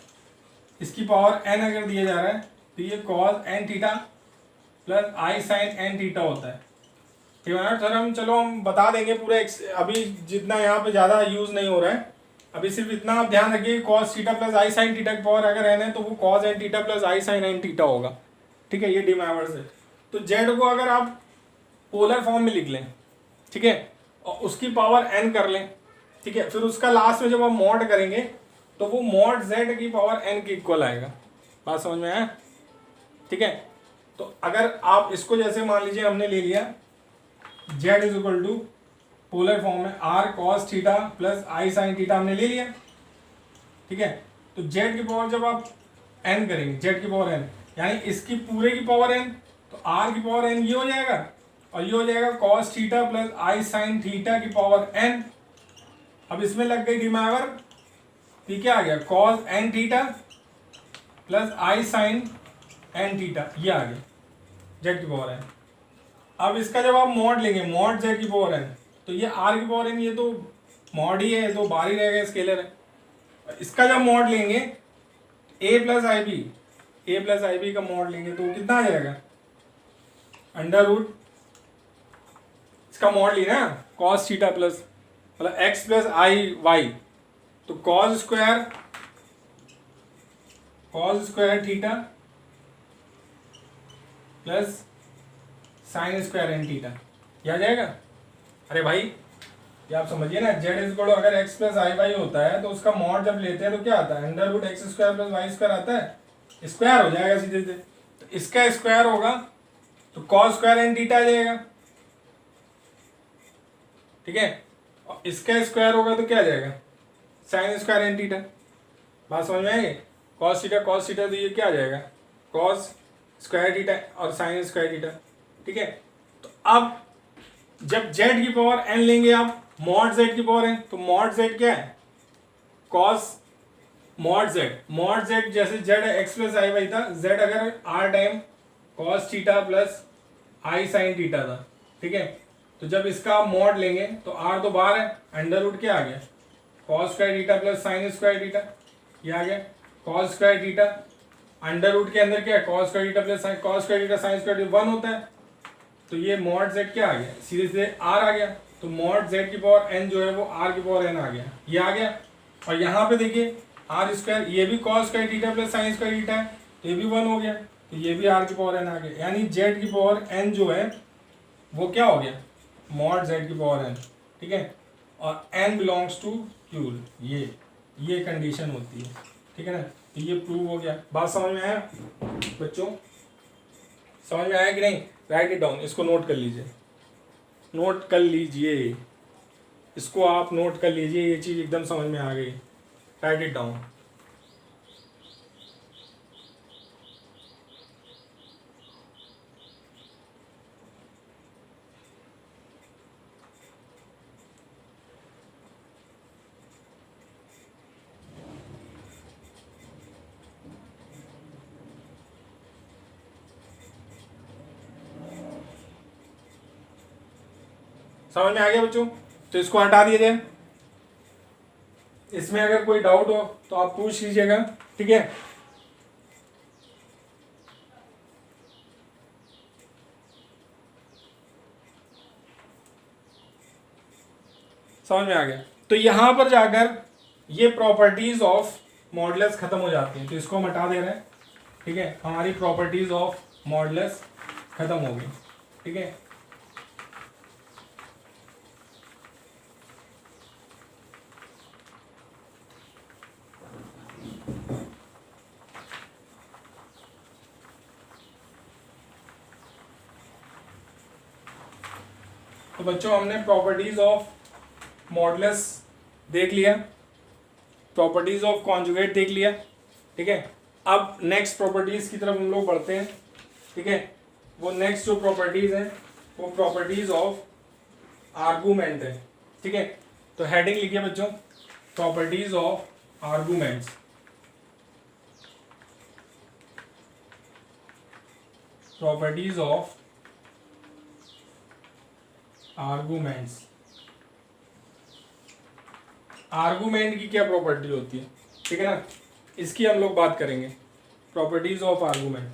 इसकी पावर एन अगर दिया जा रहा है तो ये कॉस एन थीटा प्लस आई साइन एन थीटा होता है। डिमाइवर थ्योरम चलो हम बता देंगे पूरा, अभी जितना यहाँ पे ज़्यादा यूज नहीं हो रहा है, अभी सिर्फ इतना आप ध्यान रखिए, कॉस थीटा प्लस आई साइन थीटा की पावर अगर एन है तो वो कॉस एन थीटा प्लस आई साइन एन थीटा होगा, ठीक है। ये डिमाइवर से, तो जेड को अगर आप पोलर फॉर्म में लिख लें, ठीक है, और उसकी पावर एन कर लें, ठीक है, फिर उसका लास्ट में जब आप मॉड करेंगे तो वो मॉड जेड की पावर एन के इक्वल आएगा। बात समझ में आया, ठीक है। तो अगर आप इसको जैसे मान लीजिए हमने ले लिया Z is equal to polar form में आर कॉस थीटा प्लस आई साइन थीटा हमने ले लिया, ठीक है। तो जेड की पावर जब आप एन करेंगे, जेड की पावर एन यानी इसकी पूरे की पावर एन, तो आर की पावर एन ये हो जाएगा, और ये हो जाएगा कॉस थीटा प्लस आई साइन थीटा की पावर एन। अब इसमें लग गई डिमाइवर, ये क्या आ गया, कॉस एन थीटा प्लस आई साइन एन थीटा, ये आ गया जेड की पावर एन। अब इसका जब आप मॉड लेंगे, मॉड जेड की पावर एन, तो ये आर की पावर एन, ये तो मॉड ही है, तो बाहर ही रहेगा, स्केलर है। इसका जब मॉड लेंगे a plus i b, a plus i b का मॉड लेंगे तो कितना आ जाएगा, अंडर रूट, इसका मॉड लेना कॉस थीटा प्लस मतलब एक्स प्लस आई वाई, तो cos square theta plus sine square n theta, ये आ जाएगा। अरे भाई ये आप समझिए ना, जेड इज इक्वल अगर एक्स प्लस आई वाई होता है तो उसका मॉड जब लेते हैं तो क्या आता है, under root x square plus Y square आता है, स्क्वायर हो जाएगा सीधे सीधे, तो इसका स्क्वायर होगा तो कॉस स्क्वायर एन थीटा आ जाएगा, ठीक है, और इसका स्क्वायर होगा तो क्या आ जाएगा, साइन स्क्वायर एन थीटा। बात समझ में आएगी, कॉस थीटा तो ये क्या आ जाएगा, कॉस स्क्वायर थीटा और साइन स्क्वायर थीटा, ठीक है। तो अब जब जेड की पावर एन लेंगे आप, मॉड जेड की पावर एन, तो मॉड जेड क्या है, कॉस मॉड जेड जैसे z x plus i y था, जेड अगर r time cos theta plus आई साइन थीटा था, ठीक है। तो जब इसका आप मॉड लेंगे तो आर तो बाहर है, अंडर रूट क्या आ गया, cos square theta plus sine square theta, ये आ गया cos square theta, under root के अंदर क्या है, cos square theta plus cos square theta sine square theta 1 होता है, तो ये मॉड जेड क्या आ गया, सीधे सीधे आर आ गया, तो मॉड जेड की पावर एन जो है वो आर की पावर एन आ गया, ये आ गया। और यहाँ पे देखिए आर स्क्वायर, ये भी cos square theta plus sine square theta है, ये भी 1 हो गया, तो ये भी आर की पावर एन आ गया, यानी जेड की पावर एन जो है वो क्या हो गया, मॉड जेड की पावर एन, ठीक है, और एन बिलोंग्स टू क्यू, ये कंडीशन होती है, ठीक है ना। तो ये प्रूव हो गया। बात समझ में आया बच्चों, समझ में आया कि नहीं, राइट इट डाउन, इसको नोट कर लीजिए, नोट कर लीजिए, इसको आप नोट कर लीजिए, ये चीज़ एकदम समझ में आ गई, राइट इट डाउन। समझ में आ गया बच्चों? तो इसको हटा दिया जाए। इसमें अगर कोई डाउट हो तो आप पूछ लीजिएगा, ठीक है। समझ में आ गया? तो यहां पर जाकर ये प्रॉपर्टीज ऑफ मॉडुलस खत्म हो जाती हैं, तो इसको हम हटा दे रहे हैं, ठीक है। हमारी प्रॉपर्टीज ऑफ मॉडुलस खत्म हो गई, ठीक है। तो बच्चों हमने प्रॉपर्टीज ऑफ मॉडुलस देख लिया, प्रॉपर्टीज ऑफ कॉन्जुगेट देख लिया, ठीक है। अब नेक्स्ट प्रॉपर्टीज की तरफ हम लोग बढ़ते हैं, ठीक है। वो नेक्स्ट जो प्रॉपर्टीज हैं वो प्रॉपर्टीज ऑफ आर्गूमेंट है, ठीक है। तो हेडिंग लिखिए बच्चों, properties of arguments. Properties of arguments. Argument की क्या प्रॉपर्टी होती है, ठीक है ना, इसकी हम लोग बात करेंगे। Properties of argument.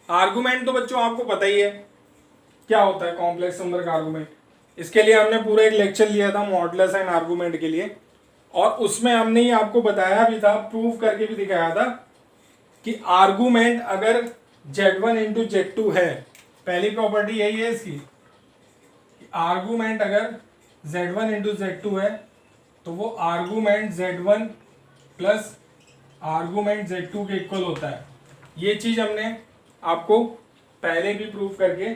आर्गूमेंट तो बच्चों आपको पता ही है क्या होता है, कॉम्प्लेक्स नंबर का आर्गूमेंट। इसके लिए हमने पूरा एक लेक्चर लिया था मॉडुलस एंड आर्गूमेंट के लिए, और उसमें हमने ये आपको बताया भी था, प्रूव करके भी दिखाया था कि आर्गूमेंट अगर Z1 इंटू Z2 है, पहली प्रॉपर्टी यही है इसकी, आर्गूमेंट अगर Z1 इंटू Z2 है तो वो argument Z1 plus argument Z2 के इक्वल होता है। ये चीज हमने आपको पहले भी प्रूव करके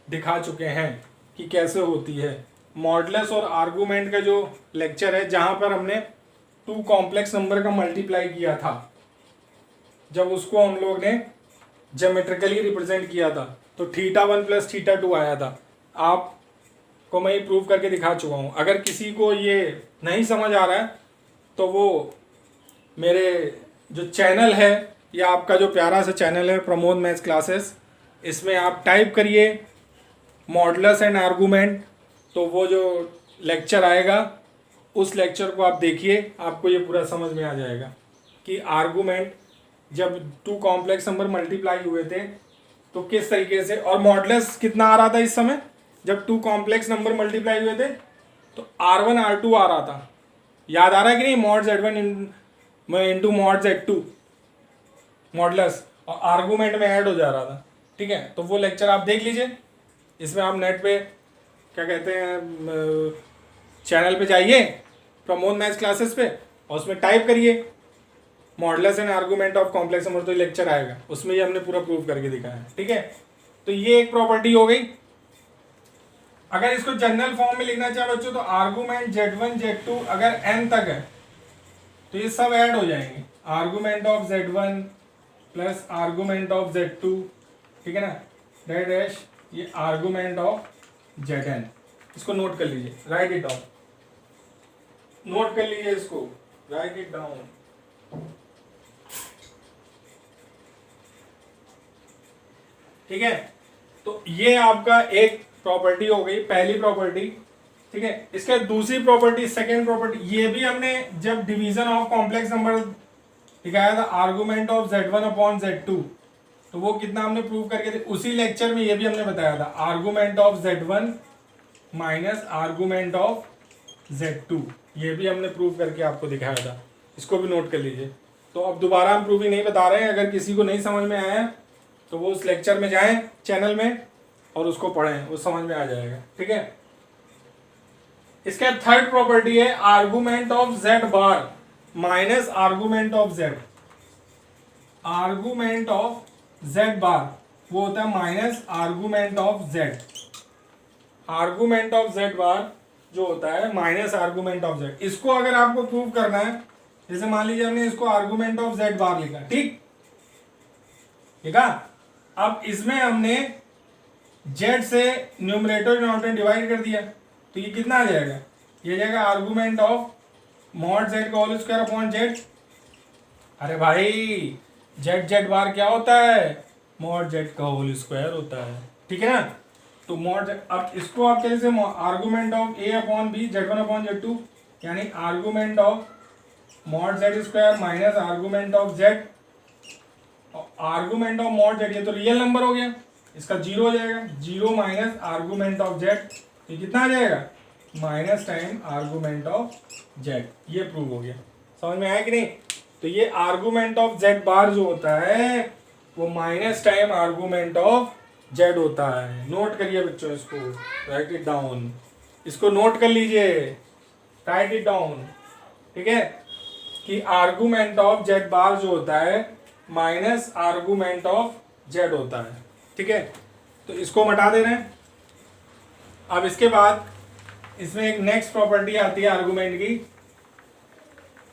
दिखा चुके हैं कि कैसे होती है। मॉडुलस और आर्गूमेंट का जो लेक्चर है, जहां पर हमने टू कॉम्प्लेक्स नंबर का मल्टीप्लाई किया था, जब उसको हम लोग ने ज्योमेट्रिकली रिप्रेजेंट किया था तो θ1 प्लस θ2 आया था। आपको मैं ये प्रूव करके दिखा चुका हूँ। अगर किसी को ये नहीं समझ आ रहा है तो वो मेरे जो चैनल है, या आपका जो प्यारा सा चैनल है प्रमोद मैथ्स क्लासेस, इसमें आप टाइप करिए मॉडुलस एंड आर्गूमेंट, तो वो जो लेक्चर आएगा उस लेक्चर को आप देखिए, आपको ये पूरा समझ में आ जाएगा कि आर्गूमेंट जब टू कॉम्प्लेक्स नंबर मल्टीप्लाई हुए थे तो किस तरीके से, और मॉडुलस कितना आ रहा था इस समय जब टू कॉम्प्लेक्स नंबर मल्टीप्लाई हुए थे, तो R1 R2 आ रहा था। याद आ रहा है कि नहीं, mod Z1 into mod Z2 modulus, और आर्गूमेंट में ऐड हो जा रहा था, ठीक है। तो वो लेक्चर आप देख लीजिए। इसमें आप नेट पे क्या कहते हैं, चैनल पे जाइए प्रमोद मैथ्स क्लासेस पे, और उसमें टाइप करिए modulus and argument of complex number, तो लेक्चर आएगा, उसमें ये हमने पूरा प्रूव करके दिखाया है, ठीक है। तो ये एक प्रॉपर्टी हो गई। अगर इसको जनरल फॉर्म में लिखना चाहे बच्चों, तो आर्गूमेंट Z1 Z2 अगर n तक है तो ये सब ऐड हो जाएंगे, argument of Z1 plus argument of Z2, ठीक है ना, डेट डैश ये आर्गूमेंट ऑफ Zn। इसको नोट कर लीजिए, राइट इट डाउन, नोट कर लीजिए इसको, राइट इट डाउन। ठीक है, तो ये आपका एक प्रॉपर्टी हो गई, पहली प्रॉपर्टी, ठीक है। इसके दूसरी प्रॉपर्टी, सेकेंड प्रॉपर्टी, ये भी हमने जब डिवीजन ऑफ कॉम्प्लेक्स नंबर दिखाया था, argument of Z1 upon Z2, तो वो कितना हमने प्रूव करके उसी लेक्चर में ये भी हमने बताया था, argument of Z1 minus argument of Z2, ये भी हमने प्रूव करके आपको दिखाया था। इसको भी नोट कर लीजिए। तो अब दोबारा हम प्रूविंग नहीं बता रहे हैं, अगर किसी को नहीं समझ में आया तो वो उस लेक्चर में जाएं चैनल में और उसको पढ़ें, वो समझ में आ जाएगा, ठीक है। इसका थर्ड प्रॉपर्टी है argument of Z bar minus argument of Z। Argument of Z बार वो होता है minus argument of Z। Argument of Z बार जो होता है माइनस आर्गूमेंट ऑफ Z। इसको अगर आपको प्रूव करना है, जैसे मान लीजिए हमने इसको आर्गूमेंट ऑफ Z बार लिखा, ठीक है। अब इसमें हमने Z से न्यूमरेटर डिनोमिनेटर डिवाइड कर दिया, तो ये कितना आ जाएगा, ये जाएगा आर्गूमेंट ऑफ मॉड Z का होल स्क्वायर अपॉन Z। अरे भाई Z बार क्या होता है, मॉड Z का होल स्क्वायर होता है, ठीक है ना। तो मॉड, अब इसको आप कैसे, argument of A upon B Z one upon Z two, यानी argument of mod Z square minus argument of Z, argument of mod Z, ये तो रियल नंबर हो गया, इसका जीरो हो जाएगा, zero minus argument of Z, ये कितना आ जाएगा, minus time argument of Z, ये प्रूव हो गया। समझ में आया कि नहीं? तो ये आर्गूमेंट ऑफ जेड बार जो होता है वो minus time argument of Z होता है। नोट करिए बच्चों, इसको राइट इट डाउन, इसको नोट कर लीजिए, राइट इट डाउन, ठीक है, कि आर्गूमेंट ऑफ जेड बार जो होता है माइनस आर्गूमेंट ऑफ जेड होता है, ठीक है। तो इसको हटा दे रहे हैं। अब इसके बाद इसमें एक नेक्स्ट प्रॉपर्टी आती है आर्गूमेंट की,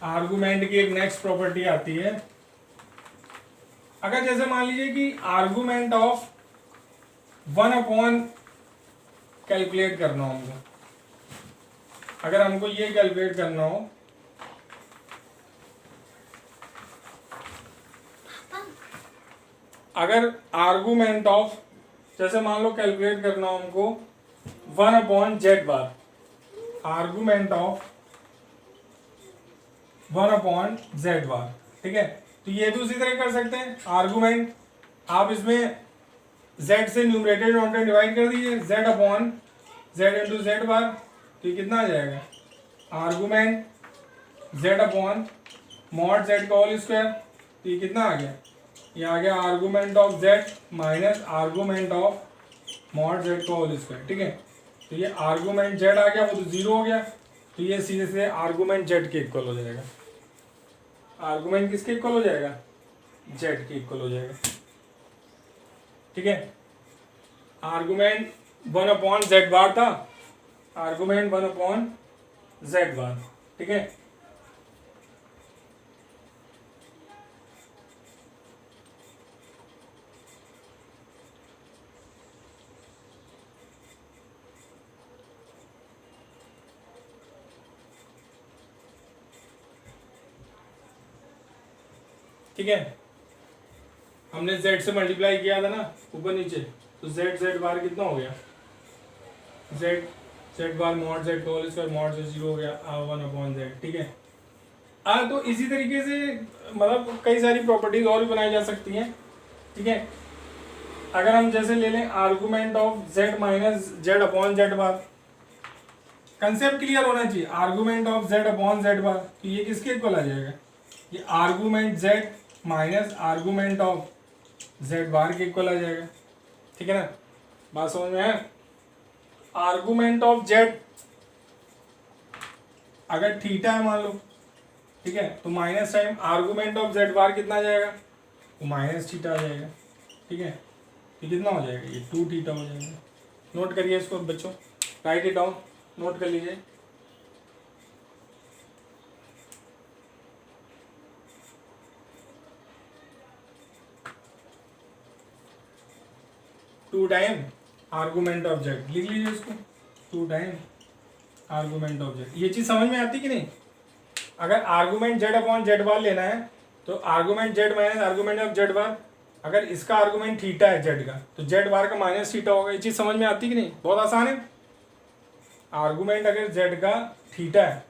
आर्गूमेंट की एक नेक्स्ट प्रॉपर्टी आती है। अगर जैसे मान लीजिए कि argument of one upon calculate करना हो हमको, अगर हमको ये कैलकुलेट करना हो, अगर आर्गूमेंट ऑफ, जैसे मान लो कैलकुलेट करना हो हमको one upon Z bar, argument of one upon Z bar, ठीक है। तो ये भी उसी तरह कर सकते हैं, आर्गूमेंट आप इसमें z से न्यूमरेटर डिनोमिनेटर डिवाइड कर दीजिए, z upon z into Z bar, तो ये कितना आ जाएगा, argument z upon mod z का होल स्क्वायर, तो ये कितना आ गया, ये आ गया argument of z minus argument of mod z का होल स्क्वायर, ठीक है। तो ये आर्गूमेंट z आ गया, वो तो जीरो हो गया, तो ये सीधे से आर्गूमेंट z के इक्वल हो जाएगा, आर्गूमेंट किसके इक्वल हो जाएगा, z के इक्वल हो जाएगा, ठीक है। आर्गूमेंट वन अपॉन जेड बार था, argument one upon Z bar, ठीक है। ठीक है, हमने z से मल्टीप्लाई किया था ना ऊपर नीचे, तो z बार कितना हो गया, z बार मॉड z का whole square mod z zero हो गया, वन अपॉन जेड, ठीक है। तो इसी तरीके से मतलब कई सारी प्रॉपर्टीज और भी बनाई जा सकती हैं, ठीक है। अगर हम जैसे ले लें argument of z minus Z upon Z bar, concept clear होना चाहिए, argument of z upon Z bar, तो ये किसके इक्वल आ जाएगा, ये argument z minus argument of Z bar के इक्वल आ जाएगा, ठीक है ना, बात समझ में है। आर्गूमेंट ऑफ जेड अगर थीटा है मान लो, ठीक है, तो minus time argument of Z bar कितना आ जाएगा, वो माइनस थीटा आ जाएगा, ठीक है। ये कितना हो जाएगा, ये टू थीटा हो जाएगा। नोट करिए इसको बच्चों, राइट इट डाउन, नोट कर लीजिए। Two time argument of Z, लिख लीजिए इसको, two time argument of Z. ये चीज समझ में आती कि नहीं? अगर argument Z upon Z bar लेना है तो argument Z minus argument of Z bar, अगर इसका आर्गूमेंट थीटा है जेड का, तो जेड बार का माइनस थीटा होगा। ये चीज समझ में आती कि नहीं? बहुत आसान है। आर्गूमेंट अगर जेड का थीटा है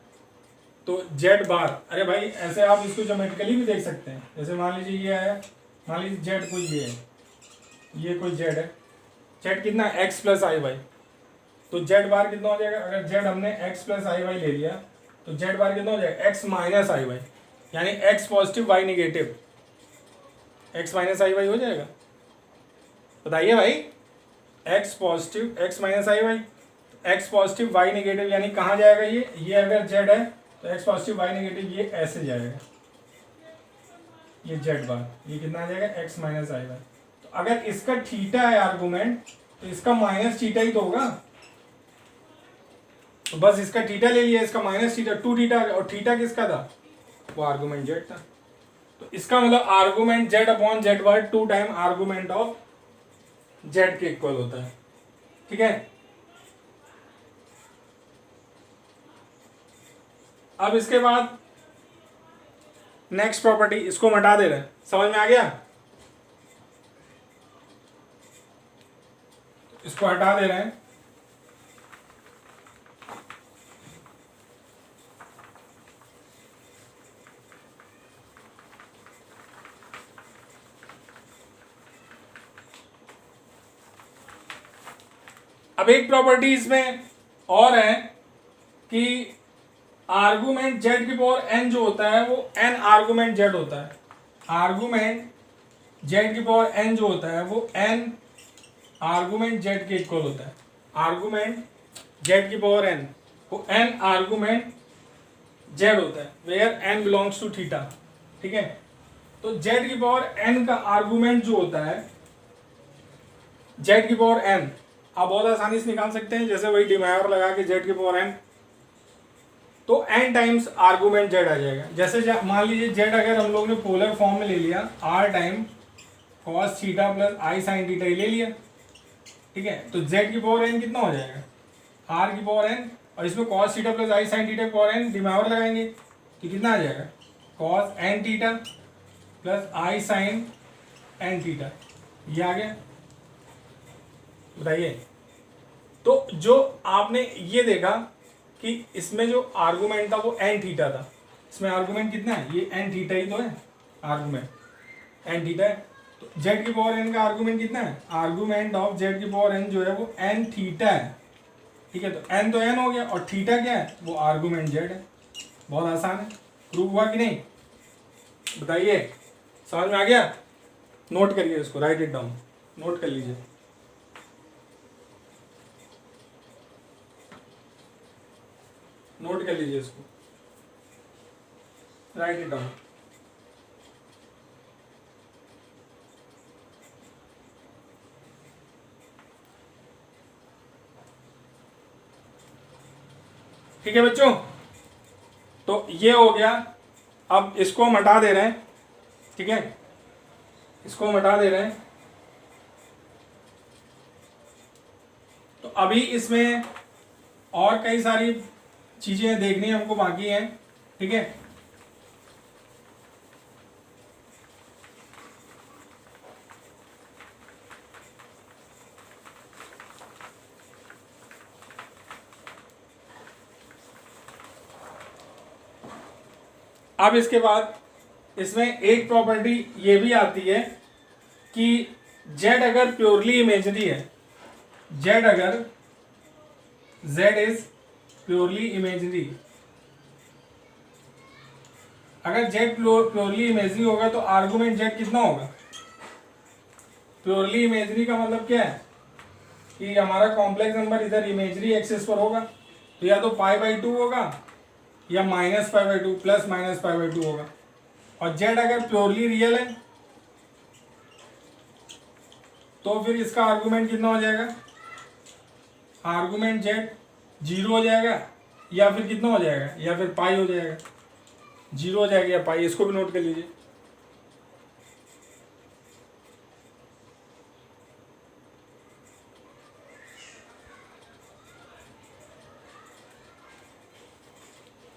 तो जेड बार, अरे भाई ऐसे आप इसको ज्योमेट्रिकली भी देख सकते हैं। जैसे मान लीजिए ये है, मान लीजिए जेड कोई ये है, ये कोई जेड है, जेड कितना है एक्स प्लस आई वाई, तो जेड बार कितना हो जाएगा? अगर जेड हमने एक्स प्लस आई वाई ले लिया तो जेड बार कितना हो जाएगा? एक्स माइनस आई वाई, यानी X positive Y negative, X minus आई वाई हो जाएगा। बताइए भाई, एक्स पॉजिटिव एक्स माइनस आई Y, X positive Y negative, यानी कहाँ जाएगा ये अगर जेड है तो एक्स पॉजिटिव वाई निगेटिव ये ऐसे जाएगा, ये जेड बार, ये कितना आ जाएगा? एक्स माइनस आई वाई। तो अगर इसका थीटा है आर्गूमेंट तो इसका माइनस थीटा ही तो होगा, तो बस इसका थीटा ले लिया, इसका माइनस थीटा, टू थीटा, और थीटा किसका था? वो आर्गूमेंट जेड था। तो इसका मतलब argument Z upon Z bar two time argument of z के इक्वल होता है। ठीक है, अब इसके बाद नेक्स्ट प्रॉपर्टी, इसको हम हटा दे रहे हैं। समझ में आ गया? इसको हटा दे रहे हैं। अब एक प्रॉपर्टी इसमें और है कि आर्गुमेंट जेड की पावर एन जो होता है वो एन आर्गुमेंट जेड होता है। आर्गुमेंट जेड की पावर एन जो होता है वो एन आर्गुमेंट जेड के इक्वल होता है। आर्गुमेंट जेड की पावर एन वो एन आर्गुमेंट जेड होता है, where n belongs to theta. ठीक है, तो जेड की पावर एन का आर्गुमेंट जो होता है, जेड की पावर एन आप बहुत आसानी से निकाल सकते हैं, जैसे वही डिवाइडर लगा के जेड की पावर एन, तो एन टाइम्स आर्गुमेंट जेड आ जाएगा। जैसे मान लीजिए जेड अगर हम लोग ने पोलर फॉर्म में ले लिया, r time cos theta plus आई साइन थीटा ले लिया। ठीक है, तो जेड की पावर एन कितना हो जाएगा, आर की पावर एन, और इसमें कॉस थीटा प्लस आई साइन थीटा की पावर एन डिवाइडर लगाएंगे तो कितना आ जाएगा, कॉस एन थीटा प्लस आई साइन एन थीटा। ये आ गया, बताइए। तो जो आपने ये देखा कि इसमें जो आर्गुमेंट था वो एन थीटा था, इसमें आर्गुमेंट कितना है, ये एन थीटा ही तो है, आर्गुमेंट एन थीटा है। तो जेड की पावर एन का आर्गुमेंट कितना है, आर्गुमेंट ऑफ जेड की पावर एन जो है वो एन थीटा है। ठीक है, तो एन तो एन हो गया और थीटा क्या है, वो आर्गुमेंट जेड है। बहुत आसान है, प्रूव हुआ कि नहीं, बताइए, समझ में आ गया। नोट करिए इसको, राइट इट डाउन, नोट कर लीजिए। नोट कर लीजिए इसको, राइट इट डाउन। ठीक है बच्चों, तो ये हो गया। अब इसको हम हटा दे रहे हैं। ठीक है, इसको हम हटा दे रहे हैं। तो अभी इसमें और कई सारी चीजें देखनी हमको बाकी हैं। ठीक है, अब इसके बाद इसमें एक प्रॉपर्टी ये भी आती है कि जेड अगर प्योरली इमेजिनरी है, जेड अगर जेड इज प्योरली इमेजिनरी, अगर जेड प्योरली इमेजिनरी होगा तो आर्गुमेंट जेड कितना होगा, प्योरली इमेजिनरी का मतलब क्या है कि हमारा कॉम्प्लेक्स नंबर इधर इमेजिनरी एक्सिस पर होगा, तो या तो π/2 होगा या -π/2 प्लस -π/2 होगा। और जेड अगर प्योरली रियल है तो फिर इसका आर्गुमेंट कितना हो जाएगा, आर्गुमेंट जेड 0 हो जाएगा या फिर कितना हो जाएगा, या फिर पाई हो जाएगा, 0 हो जाएगा या पाई। इसको भी नोट कर लीजिए।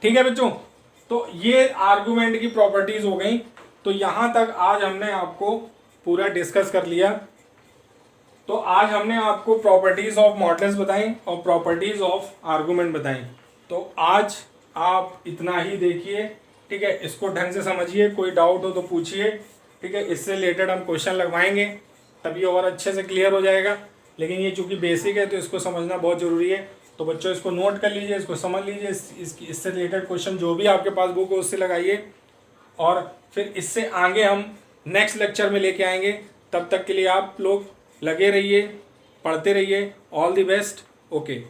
ठीक है बच्चों, तो ये आर्गुमेंट की प्रॉपर्टीज हो गई। तो यहां तक आज हमने आपको पूरा डिस्कस कर लिया। तो आज हमने आपको प्रॉपर्टीज ऑफ मॉडल्स बताई और प्रॉपर्टीज ऑफ आर्गुमेंट बताई। तो आज आप इतना ही देखिए। ठीक है, इसको ढंग से समझिए, कोई डाउट हो तो पूछिए। ठीक है, इससे रिलेटेड हम क्वेश्चन लगवाएंगे तभी और अच्छे से क्लियर हो जाएगा। लेकिन ये चूंकि बेसिक है तो इसको समझना बहुत ज़रूरी है। तो बच्चों इसको नोट कर लीजिए, इसको समझ लीजिए, इससे रिलेटेड क्वेश्चन जो भी आपके पास बुक हो उससे लगाइए और फिर इससे आगे हम नेक्स्ट लेक्चर में लेके आएंगे। तब तक के लिए आप लोग लगे रहिए, पढ़ते रहिए। All the best. ओके।